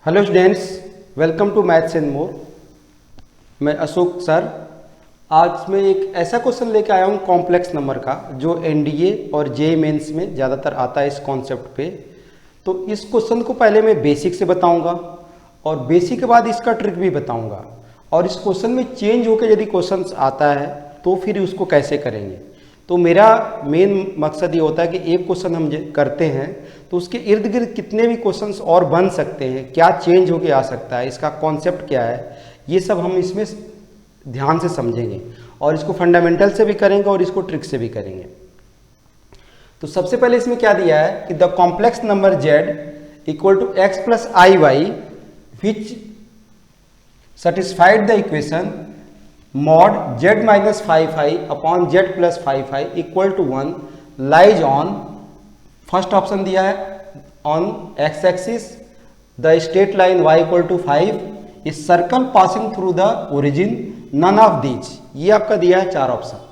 Hello students, welcome to maths and more. मैं Ashok sir आज मैं एक ऐसा क्वेश्चन लेके आया हूँ कॉम्प्लेक्स नंबर का जो एनडीए और जे मेंस में ज़्यादातर आता है इस कॉन्सेप्ट पे। तो इस क्वेश्चन को पहले मैं बेसिक से बताऊंगा और बेसिक के बाद इसका ट्रिक भी बताऊंगा, और इस क्वेश्चन में चेंज होकर यदि क्वेश्चन आता है तो फिर उसको कैसे करेंगे। तो मेरा मेन मकसद ये होता है कि एक क्वेश्चन हम करते हैं तो उसके इर्द गिर्द कितने भी क्वेश्चंस और बन सकते हैं, क्या चेंज होके आ सकता है, इसका कॉन्सेप्ट क्या है, ये सब हम इसमें ध्यान से समझेंगे और इसको फंडामेंटल से भी करेंगे और इसको ट्रिक से भी करेंगे। तो सबसे पहले इसमें क्या दिया है कि the complex number z equal to x plus i y which satisfied the equation mod z minus 5i upon z plus 5i equal to 1 lies on, first option दिया है on x axis the straight line y equal to 5 is circle passing through the origin none of these. ये आपका दिया है चार option.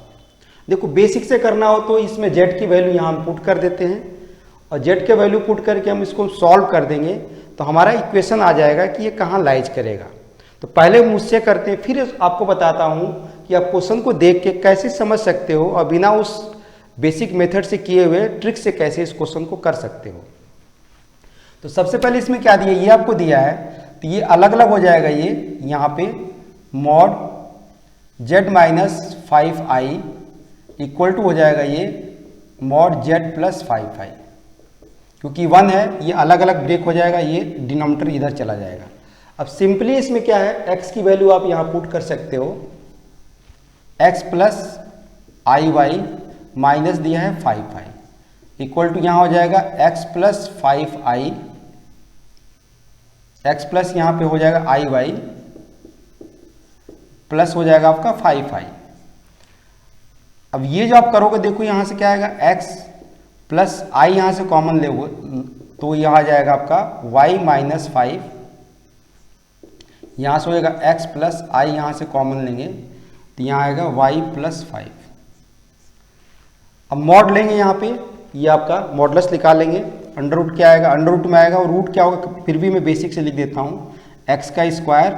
देखो basic से करना हो तो इसमें z की वैल्यू यहाँ हम पुट कर देते हैं और z के वैल्यू पुट करके हम इसको सॉल्व कर देंगे तो हमारा इक्वेशन आ जाएगा कि ये कहाँ लाइज करेगा। तो पहले मुझसे करते हैं, फिर आपको बताता हूं कि आप क्वेश्चन को देख के कैसे समझ सकते हो और बिना उस बेसिक मेथड से किए हुए ट्रिक से कैसे इस क्वेश्चन को कर सकते हो। तो सबसे पहले इसमें क्या दिया, ये आपको दिया है तो ये अलग अलग हो जाएगा। ये यहाँ पे mod z minus 5i equal to हो जाएगा ये मॉड z प्लस 5i, क्योंकि 1 है ये अलग अलग ब्रेक हो जाएगा, ये डिनोमिनेटर इधर चला जाएगा। अब सिंपली इसमें क्या है, x की वैल्यू आप यहां पुट कर सकते हो, x plus i y minus दिया है 5i इक्वल टू यहां हो जाएगा x plus 5i, x plus यहां पे हो जाएगा आई वाई प्लस हो जाएगा आपका 5i। अब ये जो आप करोगे देखो यहां से क्या आएगा, x प्लस आई यहां से कॉमन ले तो यहां आ जाएगा आपका y माइनस 5, यहाँ से हो जाएगा x प्लस आई, यहाँ से कॉमन लेंगे तो यहाँ आएगा y प्लस 5। अब मॉड लेंगे यहाँ पे, ये आपका मॉडलस निकालेंगे, अंडर रूट क्या आएगा, अंडर रूट में आएगा और रूट क्या होगा, फिर भी मैं बेसिक से लिख देता हूँ, x का स्क्वायर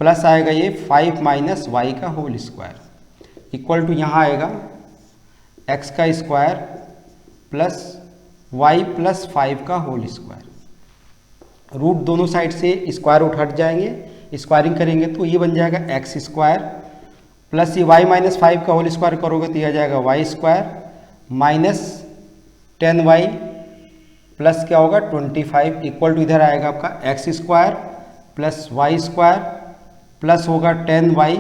प्लस आएगा ये 5 माइनस वाई का होल स्क्वायर इक्वल टू यहाँ आएगा x का स्क्वायर प्लस y प्लस 5 का होल स्क्वायर। रूट दोनों साइड से स्क्वायर रूट हट जाएंगे, स्क्वायरिंग करेंगे तो ये बन जाएगा एक्स स्क्वायर प्लस ये y माइनस 5 का होल स्क्वायर करोगे तो यह आ जाएगा y square minus 10y plus क्या होगा 25 इक्वल टू इधर आएगा आपका x square plus y square plus होगा 10y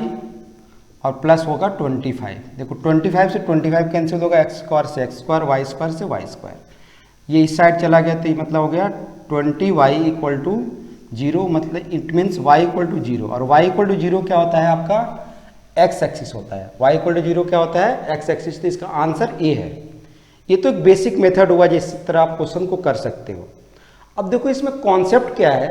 और प्लस होगा 25। देखो 25 से 25 कैंसिल होगा, एक्स स्क्वायर से एक्स स्क्वायर, वाई स्क्वायर से वाई स्क्वायर, ये इस साइड चला गया तो ये मतलब हो गया 20y इक्वल टू 0, मतलब it means y equal to 0। और y इक्वल टू 0 क्या होता है आपका x एक्सिस होता है, y इक्वल टू 0 क्या होता है x एक्सिस, तो इसका आंसर A है। ये तो एक बेसिक मेथड हुआ जिस तरह आप क्वेश्चन को कर सकते हो। अब देखो इसमें कॉन्सेप्ट क्या है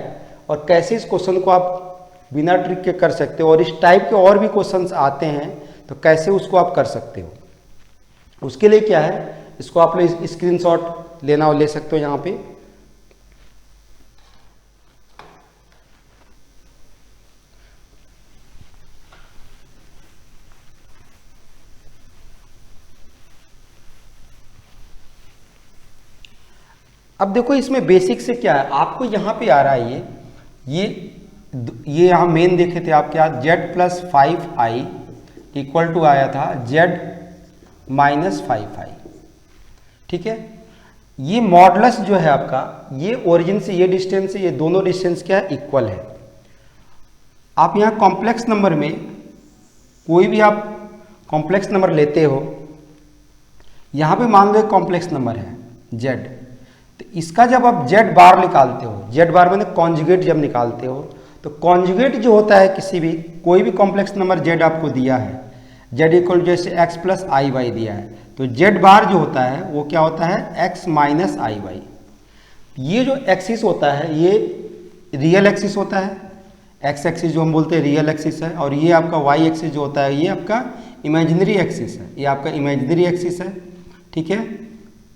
और कैसे इस क्वेश्चन को आप बिना ट्रिक के कर सकते हो, और इस टाइप के और भी क्वेश्चंस आते हैं तो कैसे उसको आप कर सकते हो। उसके लिए क्या है, इसको आप लोग स्क्रीनशॉट लेना हो ले सकते हो यहाँ पे। अब देखो इसमें बेसिक से क्या है, आपको यहाँ पे आ रहा है ये यहाँ मेन देखे थे आप क्या, z plus 5i equal to आया था z माइनस 5i, ठीक है। ये मॉडलस जो है आपका, ये ओरिजिन से ये डिस्टेंस है, ये दोनों डिस्टेंस क्या है इक्वल है। आप यहाँ कॉम्प्लेक्स नंबर में कोई भी आप कॉम्प्लेक्स नंबर लेते हो, यहाँ पे मान लो एक कॉम्प्लेक्स नंबर है z, तो इसका जब आप z बार निकालते हो, z बार मैंने कॉन्जुगेट जब निकालते हो, तो कॉन्जुगेट जो होता है किसी भी कोई भी कॉम्प्लेक्स नंबर z आपको दिया है, z इक्वल जैसे x प्लस आई वाई दिया है, तो z बार जो होता है वो क्या होता है x माइनस आई वाई। ये जो एक्सिस होता है ये रियल एक्सिस होता है, x एक्सिस जो हम बोलते हैं रियल एक्सिस है, और ये आपका y एक्सिस जो होता है ये आपका इमेजिनरी एक्सिस है, ये आपका इमेजिनरी एक्सिस है, ठीक है।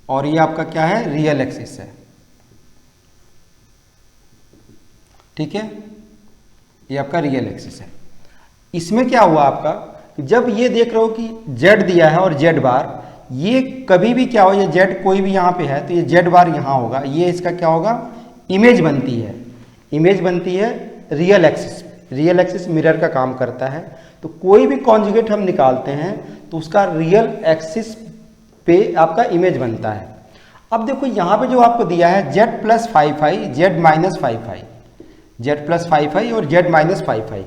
और ये आपका क्या है, रियल एक्सिस है। ठीक है, ये आपका रियल एक्सिस है। इसमें क्या हुआ आपका, जब ये देख रहे हो कि z दिया है और z बार, ये कभी भी क्या हो, ये z कोई भी यहाँ पे है तो ये z बार यहाँ होगा, ये इसका क्या होगा, इमेज बनती है, इमेज बनती है real axis. Real axis mirror का काम करता है, तो कोई भी कॉन्जुगेट हम निकालते हैं तो उसका रियल एक्सिस पे आपका इमेज बनता है। अब देखो यहाँ पे जो आपको दिया है z plus 5i, z minus 5i, z plus 5i और z माइनस 5i,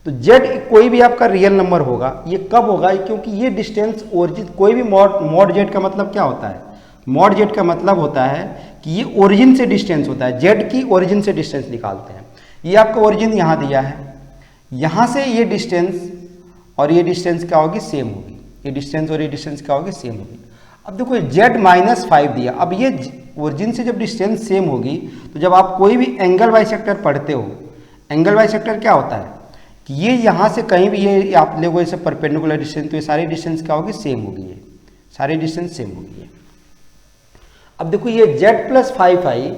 तो z कोई भी आपका रियल नंबर होगा। ये कब होगा, क्योंकि ये डिस्टेंस ओरिजिन, कोई भी मॉड z का मतलब क्या होता है, मॉड z का मतलब होता है कि ये ओरिजिन से डिस्टेंस होता है, z की ओरिजिन से डिस्टेंस निकालते हैं। ये आपका ओरिजिन यहाँ दिया है, यहाँ से ये डिस्टेंस और ये डिस्टेंस क्या होगी, सेम होगी, ये डिस्टेंस और ये डिस्टेंस क्या होगी, सेम होगी। अब देखो z माइनस 5 दिया, अब ये ओरिजिन से जब डिस्टेंस सेम होगी तो जब आप कोई भी एंगल बाइसेक्टर पढ़ते हो, एंगल बाइसेक्टर क्या होता है कि ये यहाँ से कहीं भी ये आप लोगों से परपेंडिकुलर डिस्टेंस, तो ये सारी डिस्टेंस क्या होगी, सेम होगी, ये सारी डिस्टेंस सेम होगी। अब देखो ये z प्लस 5i,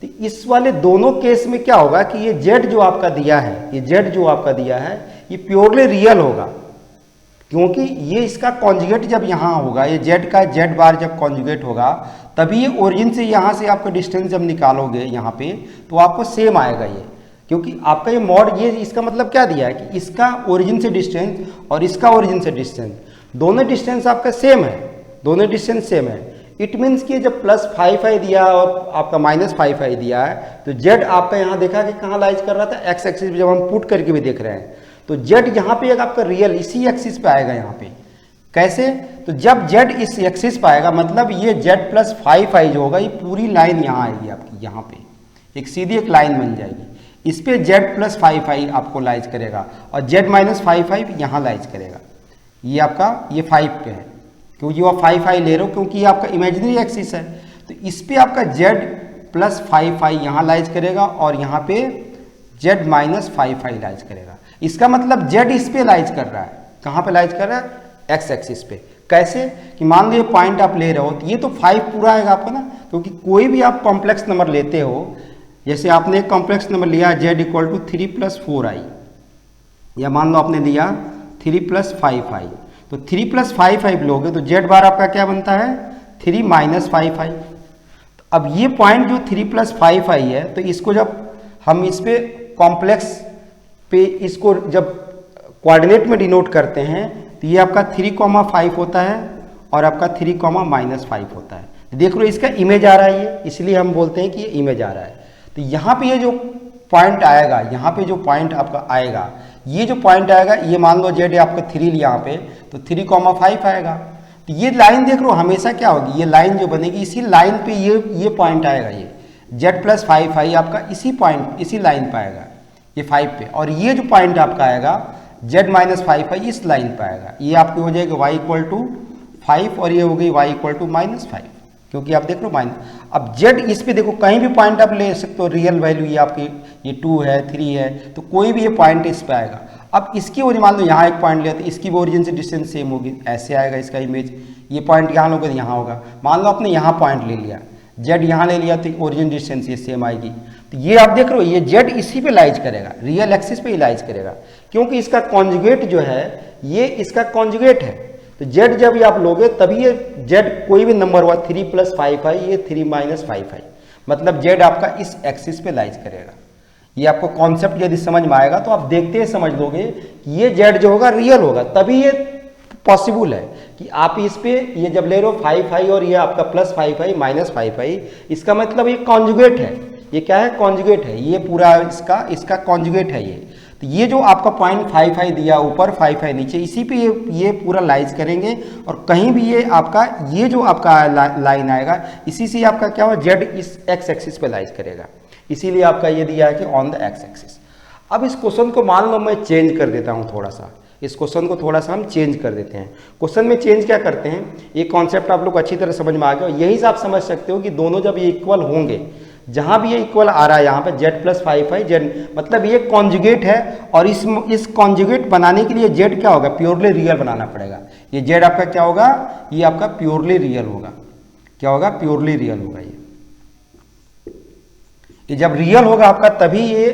तो इस वाले दोनों केस में क्या होगा कि ये z जो आपका दिया है, ये z जो आपका दिया है ये प्योरली रियल होगा, क्योंकि ये इसका कॉन्जुगेट जब यहाँ होगा, ये z का z बार जब कॉन्जुगेट होगा तभी ये ओरिजिन से यहाँ से आपका डिस्टेंस जब निकालोगे यहाँ पे तो आपको सेम आएगा ये, क्योंकि आपका ये मॉड, ये इसका मतलब क्या दिया है कि इसका ओरिजिन से डिस्टेंस और इसका ओरिजिन से डिस्टेंस, दोनों डिस्टेंस आपका सेम है, दोनों डिस्टेंस सेम है। इट मीन्स कि जब प्लस 5i दिया और आपका माइनस 5i दिया है तो z आपका यहाँ देखा कि कहाँ लाइज कर रहा था, एक्स एक्सिस पे, जब हम पुट करके भी देख रहे हैं तो z यहाँ पे एक आपका रियल इसी एक्सिस पे आएगा यहाँ पे। कैसे, तो जब z इस एक्सिस पे आएगा मतलब ये z प्लस 5i जो होगा ये पूरी लाइन यहाँ आएगी आपकी, यहाँ पे एक सीधी एक लाइन बन जाएगी, इस पे z प्लस 5i आपको लाइज करेगा और z माइनस 5i यहाँ लाइज करेगा। ये आपका ये 5 पे है क्योंकि वो 5i ले रहे हो, क्योंकि ये आपका इमेजिनरी एक्सिस है, तो इस पे आपका z प्लस 5i यहाँ लाइज करेगा और यहाँ पे z माइनस 5i लाइज करेगा। इसका मतलब z इस पे लाइज कर रहा है, कहाँ पे लाइज कर रहा है, एक्स एक्सिस पे। कैसे कि मान लो ये पॉइंट आप ले रहे हो तो ये तो 5 पूरा आएगा आपका ना, क्योंकि कोई भी आप कॉम्प्लेक्स नंबर लेते हो, जैसे आपने एक कॉम्प्लेक्स नंबर लिया z equal to 3 plus 4i, या मान लो आपने लिया 3 प्लस 5i, तो 3 प्लस 5i लोगे तो z बार आपका क्या बनता है, 3 माइनस 5i। तो अब ये पॉइंट जो 3 प्लस 5i है, तो इसको जब हम इस पे कॉम्प्लेक्स पे इसको जब कोऑर्डिनेट में डिनोट करते हैं तो ये आपका 3,5 होता है और आपका 3,-5 होता है। देख लो इसका इमेज आ रहा है ये, इसलिए हम बोलते हैं कि ये इमेज आ रहा है। तो यहाँ पे ये जो पॉइंट आएगा, यहाँ पे जो पॉइंट आपका आएगा, ये जो पॉइंट आएगा, ये मान लो z आपका 3 लिया यहाँ पे तो 3,5 आएगा। तो ये लाइन देख लो हमेशा क्या होगी, ये लाइन जो बनेगी इसी लाइन पे ये पॉइंट आएगा, ये z प्लस 5i आपका इसी पॉइंट इसी लाइन पे आएगा, ये 5 पे, और ये जो पॉइंट आपका आएगा z माइनस 5i इस लाइन पे आएगा। ये आपकी हो जाएगी y इक्वल टू 5 और ये हो गई y इक्वल टू माइनस 5, क्योंकि आप देख लो माइनस। अब z इस पे देखो कहीं भी पॉइंट आप ले सकते हो, रियल वैल्यू ये आपकी ये 2 है 3 है, तो कोई भी ये पॉइंट इस पे आएगा। अब इसकी ओरिजिन मान लो यहाँ एक पॉइंट लिया तो इसकी भी ओरिजिन से डिस्टेंस सेम होगी, ऐसे आएगा इसका इमेज। ये पॉइंट यहाँ लोगे तो यहाँ होगा, मान लो आपने यहाँ पॉइंट ले लिया, z यहाँ ले लिया तो ओरिजिन डिस्टेंस ये सेम आएगी। तो ये आप देख रहे हो ये z इसी पे लाइज करेगा, रियल एक्सिस पे ही लाइज करेगा, क्योंकि इसका कॉन्जुगेट जो है ये इसका कॉन्जुगेट है। तो z जब ये आप लोगे तभी ये z कोई भी नंबर हुआ 3 प्लस 5i, ये 3 माइनस 5i, मतलब z आपका इस एक्सिस पे लाइज करेगा। ये आपको कॉन्सेप्ट यदि समझ में आएगा तो आप देखते ही समझ लोगे कि ये z जो होगा रियल होगा, तभी ये पॉसिबल है कि आप इस पे ये जब ले रहे हो 5i और ये आपका प्लस 5i माइनस 5i, इसका मतलब ये कॉन्जुगेट है, ये क्या है, कॉन्जुगेट है, ये पूरा इसका कॉन्जुगेट है ये। तो ये जो आपका पॉइंट 5i दिया ऊपर 5i नीचे, इसी पे ये पूरा लाइज करेंगे, और कहीं भी ये आपका ये जो आपका लाइन आएगा इसी से आपका क्या होगा, z इस x एक्सिस पे लाइज करेगा, इसीलिए आपका ये दिया है कि ऑन द x एक्सिस। अब इस क्वेश्चन को मान लो मैं चेंज कर देता हूँ थोड़ा सा, इस क्वेश्चन को थोड़ा सा हम चेंज कर देते हैं। क्वेश्चन में चेंज क्या करते हैं, ये कॉन्सेप्ट आप लोग अच्छी तरह समझ में आ गया, यही से आप समझ सकते हो कि दोनों जब ये इक्वल होंगे, जहां भी ये इक्वल आ रहा है यहाँ पे z प्लस 5i z, मतलब ये कॉन्जुगेट है, और इस कॉन्जुगेट बनाने के लिए z क्या होगा, प्योरली रियल बनाना पड़ेगा। ये z आपका क्या होगा, ये आपका प्योरली रियल होगा, क्या होगा, प्योरली रियल होगा। ये जब रियल होगा आपका तभी ये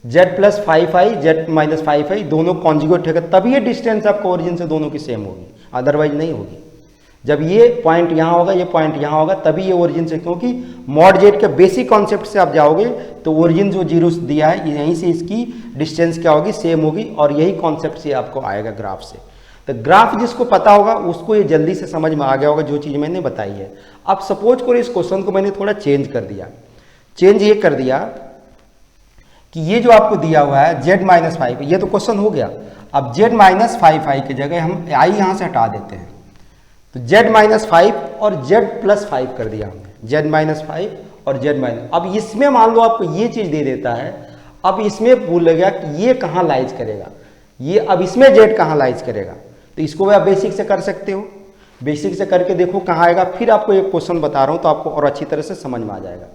Z plus 5i Z minus 5i दोनों कॉन्जुगेट होगा, तभी ये डिस्टेंस आपको ओरिजिन से दोनों की सेम होगी, अदरवाइज नहीं होगी। जब ये पॉइंट यहाँ होगा, ये पॉइंट यहाँ होगा, तभी ये ओरिजिन से, क्योंकि मॉड जेड के बेसिक कॉन्सेप्ट से आप जाओगे तो ओरिजिन जो जीरो दिया है यहीं से इसकी डिस्टेंस क्या होगी, सेम होगी, और यही कॉन्सेप्ट से आपको आएगा ग्राफ से। तो ग्राफ जिसको पता होगा उसको ये जल्दी से समझ में आ गया होगा जो चीज़ मैंने बताई है। अब सपोज करो इस क्वेश्चन को मैंने थोड़ा चेंज कर दिया, चेंज ये कर दिया कि ये जो आपको दिया हुआ है जेड माइनस 5, ये तो क्वेश्चन हो गया। अब जेड माइनस 5i की जगह हम आई यहाँ से हटा देते हैं, तो जेड माइनस 5 और जेड प्लस 5 कर दिया हमने, जेड माइनस 5 और जेड माइनस। अब इसमें मान लो आपको ये चीज़ दे देता है, अब इसमें भूलेगा कि ये कहाँ लाइज करेगा, ये अब इसमें जेड कहाँ लाइज करेगा, तो इसको आप बेसिक से कर सकते हो, बेसिक से करके देखो कहाँ आएगा। फिर आपको एक क्वेश्चन बता रहा हूँ तो आपको और अच्छी तरह से समझ में आ जाएगा।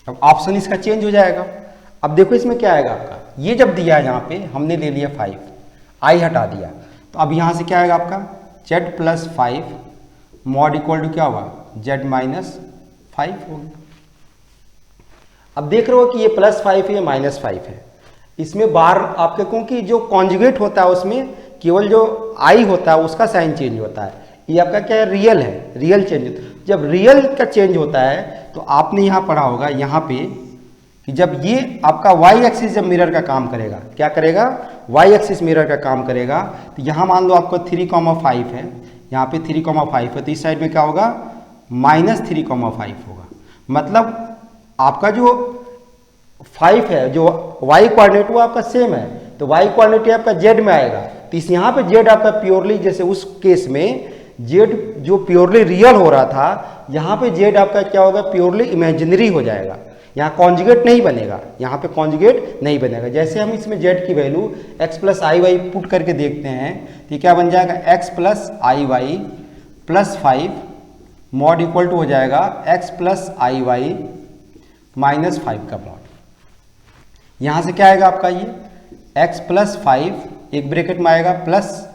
अब ऑप्शन इसका चेंज हो जाएगा। अब देखो इसमें क्या आएगा आपका, ये जब दिया है यहाँ पे हमने ले लिया 5, आई हटा दिया, तो अब यहाँ से क्या आएगा आपका z plus 5 mod equal to क्या हुआ, जेड माइनस 5 हो गया। अब देख रहे हो कि ये प्लस 5 है, ये माइनस 5 है, इसमें बार आपके, क्योंकि जो कॉन्जुगेट होता है उसमें केवल जो आई होता है उसका साइन चेंज होता है, ये आपका क्या है, रियल है, रियल चेंज होता है। जब रियल का चेंज होता है तो आपने यहाँ पढ़ा होगा यहाँ पे कि जब ये आपका वाई एक्सिस जब मिरर का काम करेगा, क्या करेगा, वाई एक्सिस मिरर का काम करेगा, तो यहाँ मान लो आपको 3,5 है, यहाँ पे 3,5 है, तो इस साइड में क्या होगा, -3,5 होगा। मतलब आपका जो 5 है, जो वाई कोऑर्डिनेट वो आपका सेम है, तो वाई कोऑर्डिनेट आपका जेड में आएगा, तो इस यहाँ पे जेड आपका प्योरली, जैसे उस केस में जेड जो प्योरली रियल हो रहा था, यहाँ पे जेड आपका क्या होगा, प्योरली इमेजिनरी हो जाएगा, यहाँ कॉन्जुगेट नहीं बनेगा, यहाँ पे कॉन्जुगेट नहीं बनेगा। जैसे हम इसमें जेड की value x plus i y put करके देखते हैं तो ये क्या बन जाएगा, x plus i y plus 5 mod equal to हो जाएगा x plus i y minus 5 का मॉड। यहाँ से क्या आएगा आपका, ये x प्लस 5 एक ब्रैकेट में आएगा plus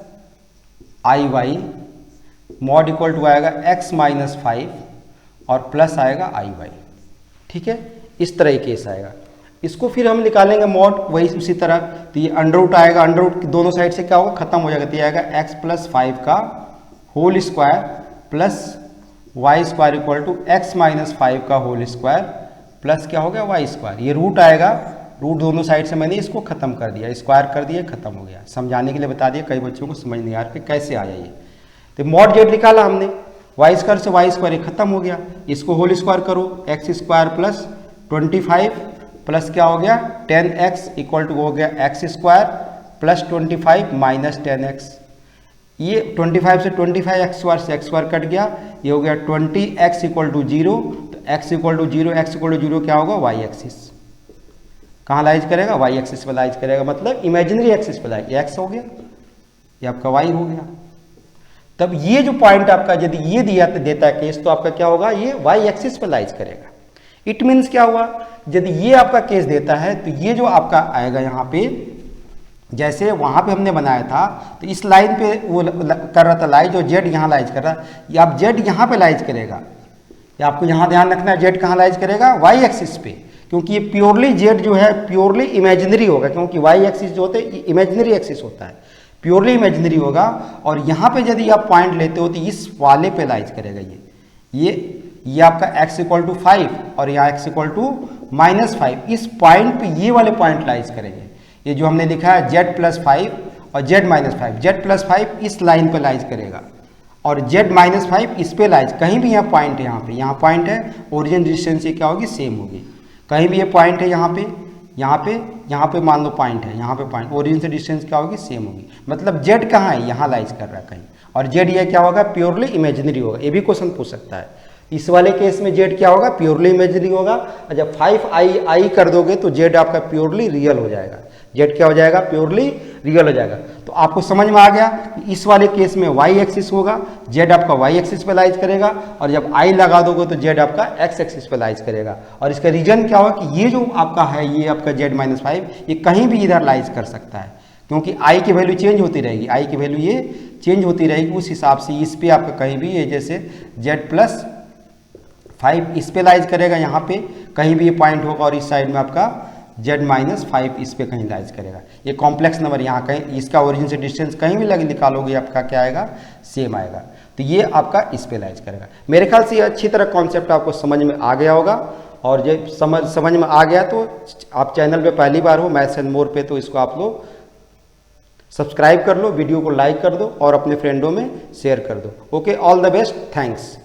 i y mod equal to आएगा x माइनस 5 और प्लस आएगा आई वाई। ठीक है, इस तरह केस आएगा। इसको फिर हम निकालेंगे मॉड वही उसी तरह, तो ये अंडर रूट आएगा, अंडर रूट दोनों साइड से क्या होगा, खत्म हो जाएगा, तो ये आएगा x प्लस 5 का whole square plus y square equal to x minus 5 का होल स्क्वायर प्लस क्या हो गया, वाई स्क्वायर। ये रूट आएगा, रूट दोनों साइड से मैंने इसको खत्म कर दिया, स्क्वायर कर दिया, खत्म हो गया। समझाने के लिए बता दिया, कई बच्चों को समझ नहीं आ रहा कि कैसे आया ये। तो मॉड जेड निकाला हमने, वाई स्क्वायर से वाई स्क्वायर खत्म हो गया, इसको होल स्क्वायर करो, एक्स स्क्वायर प्लस 25 प्लस क्या हो गया 10x इक्वल टू हो गया x square plus 25 minus 10x। ये 25 से 25 एक्स स्क्वायर कट गया, ये हो गया 20x इक्वल टू 0, तो x equal to 0, x equal to 0 क्या होगा, वाई एक्सिस। कहाँ लाइज करेगा, वाई एक्सिस पर लाइज करेगा, मतलब इमेजिनरी एक्सिस पर लाइज, एक्स हो गया, ये आपका वाई हो गया। तब ये जो पॉइंट आपका यदि ये दिया देता है केस, तो आपका क्या होगा, ये वाई एक्सिस पर लाइज करेगा। इट मीन्स क्या हुआ, यदि ये आपका केस देता है तो ये जो आपका आएगा यहाँ पे, जैसे वहाँ पे हमने बनाया था, तो इस लाइन पे वो कर रहा था लाइज, और जेड यहाँ लाइज कर रहा, ये आप जेड यहाँ पे लाइज करेगा, या आपको यहाँ ध्यान रखना है जेड कहाँ लाइज करेगा, वाई एक्सिस पे, क्योंकि ये प्योरली जेड जो है प्योरली इमेजिनरी होगा, क्योंकि वाई एक्सिस जो होते हैं इमेजिनरी एक्सिस होता है, प्योरली इमेजिनरी होगा। और यहाँ पे यदि आप पॉइंट लेते हो तो इस वाले पे लाइज करेगा ये आपका x इक्वल टू 5 और यहाँ x इक्वल टू माइनस 5, इस पॉइंट पे ये वाले पॉइंट लाइज करेंगे। ये जो हमने लिखा है z प्लस 5 और z माइनस 5, z प्लस 5 इस लाइन पे लाइज करेगा और z माइनस 5 इस पे लाइज, कहीं भी यहाँ पॉइंट है, यहाँ पॉइंट है, ओरिजिन डिस्टेंस ये क्या होगी, सेम होगी। कहीं भी ये पॉइंट है यहाँ पे मान लो पॉइंट है, यहाँ पे पॉइंट, ओरिजिन से डिस्टेंस क्या होगी, सेम होगी। मतलब z कहाँ है, यहाँ लाइज कर रहा है कहीं, और z ये क्या होगा, प्योरली इमेजिनरी होगा। ये भी क्वेश्चन पूछ सकता है, इस वाले केस में z क्या होगा, प्योरली इमेजिनरी होगा, और जब 5i कर दोगे तो z आपका प्योरली रियल हो जाएगा। जेड क्या हो जाएगा, प्योरली रियल हो जाएगा। तो आपको समझ में आ गया कि इस वाले केस में वाई एक्सिस होगा, जेड आपका वाई एक्सिस पे लाइज करेगा, और जब आई लगा दोगे तो जेड आपका एक्स एक्सिस पे लाइज करेगा। और इसका रीजन क्या होगा कि ये जो आपका है, ये आपका जेड -5 ये कहीं भी इधर लाइज कर सकता है, क्योंकि आई की वैल्यू चेंज होती रहेगी, आई की वैल्यू ये चेंज होती रहेगी। उस हिसाब से इस पे आपका कहीं भी ये जैसे Z+5 इस पे लाइज करेगा, यहाँ पे कहीं भी ये पॉइंट होगा, और इस साइड में आपका Z-5 इस पे कहीं लाइज करेगा। ये कॉम्प्लेक्स नंबर यहाँ कहीं, इसका ओरिजिन से डिस्टेंस कहीं भी लगे निकालोगे आपका क्या आएगा, सेम आएगा। तो ये आपका इस पे लाइज करेगा। मेरे ख्याल से ये अच्छी तरह कॉन्सेप्ट आपको समझ में आ गया होगा, और जब समझ में आ गया तो आप चैनल पे पहली बार हो मैथ्स एंड मोर पे, तो इसको आप लोग सब्सक्राइब कर लो, वीडियो को लाइक कर दो और अपने फ्रेंडों में शेयर कर दो। Okay, all the best, thanks.